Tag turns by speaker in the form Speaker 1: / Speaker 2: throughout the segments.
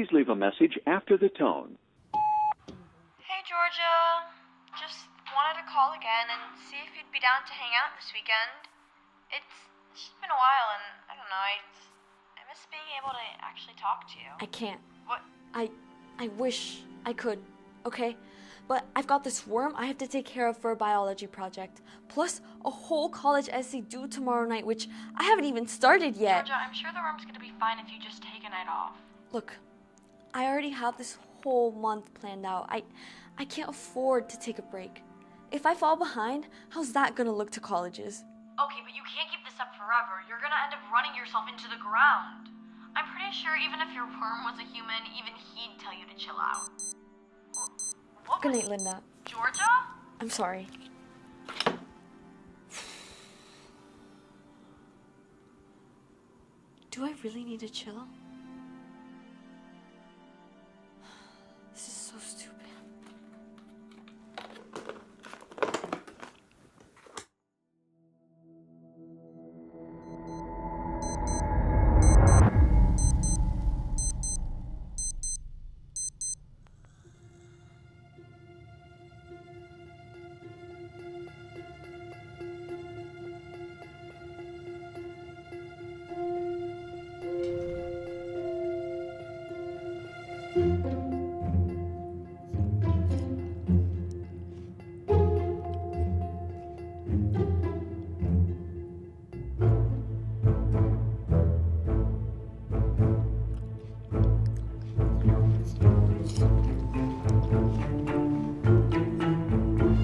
Speaker 1: Please leave a message after the tone.
Speaker 2: Hey, Georgia. Just wanted to call again and see if you'd be down to hang out this weekend. It's just been a while and I don't know, I miss being able to actually talk to you.
Speaker 3: I can't.
Speaker 2: What?
Speaker 3: I wish I could, okay? But I've got this worm I have to take care of for a biology project. Plus a whole college essay due tomorrow night, which I haven't even started yet.
Speaker 2: Georgia, I'm sure the worm's gonna be fine if you just take a night off.
Speaker 3: Look, I already have this whole month planned out. I can't afford to take a break. If I fall behind, how's that gonna look to colleges?
Speaker 2: Okay, but you can't keep this up forever. You're gonna end up running yourself into the ground. I'm pretty sure even if your worm was a human, even he'd tell you to chill out.
Speaker 3: Good night, Linda.
Speaker 2: Georgia?
Speaker 3: I'm sorry. Do I really need to chill? This is so stupid.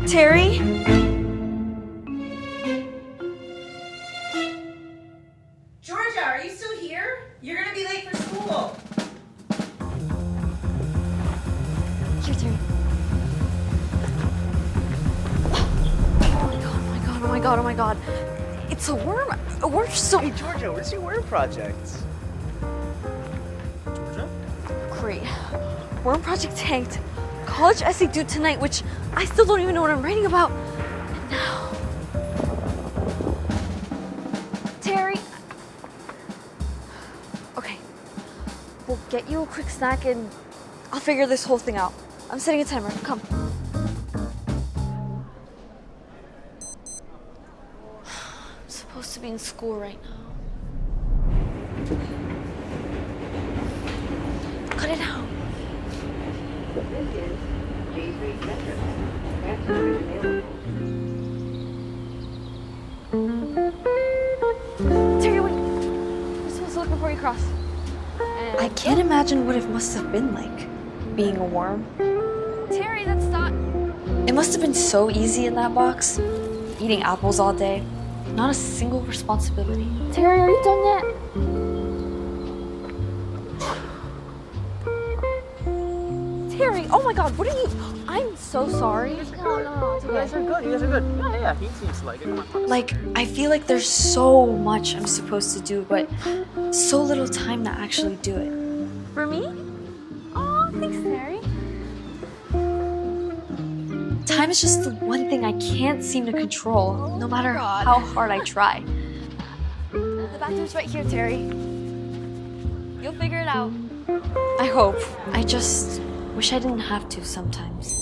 Speaker 3: Terry?
Speaker 4: Georgia, are you still here? You're gonna be late for school.
Speaker 3: Here, Terry. Oh my god, oh my god. It's a worm. A worm's so
Speaker 5: Hey, Georgia, what's your worm project? Georgia?
Speaker 3: great. Worm project tanked. College essay due tonight, which I still don't even know what I'm writing about. And now... Terry! Okay. We'll get you a quick snack and I'll figure this whole thing out. I'm setting a timer. Come. I'm supposed to be in school right now. Cut it out. Terry, wait. We're supposed to look before you cross. I can't imagine what it must have been like, being a worm. Terry, that's not... It must have been so easy in that box. Eating apples all day. Not a single responsibility. Terry, are you done yet? Terry, oh my god, what are you... I'm so sorry.
Speaker 5: No, it's okay. You guys are good. You guys are good. Yeah, he seems like it. Come on.
Speaker 3: Like, I feel like there's so much I'm supposed to do, but so little time to actually do it. For me? Oh, thanks, Terry. Time is just the one thing I can't seem to control, no matter how hard I try. The bathroom's right here, Terry. You'll figure it out. I hope. I just wish I didn't have to sometimes.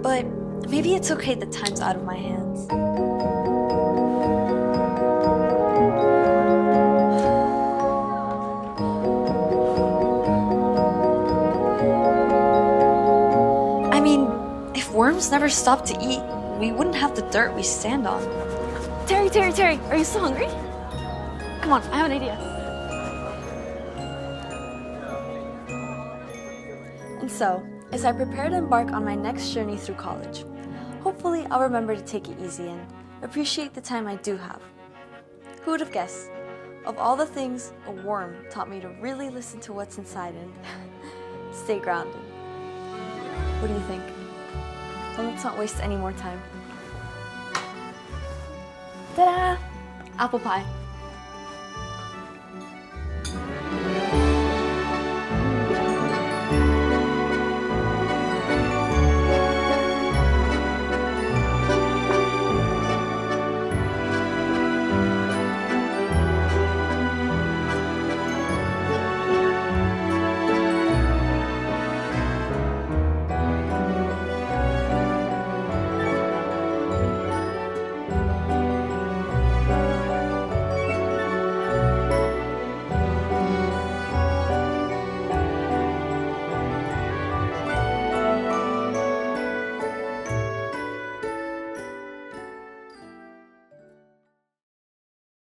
Speaker 3: But maybe it's okay that time's out of my hands. worms never stopped to eat, we wouldn't have the dirt we stand on.
Speaker 6: Terry, are you still hungry? Come on, I have an idea.
Speaker 3: And so, as I prepare to embark on my next journey through college, hopefully I'll remember to take it easy and appreciate the time I do have. Who would have guessed? Of all the things, a worm taught me to really listen to what's inside and stay grounded. What do you think? Well, let's not waste any more time. Ta-da! Apple pie.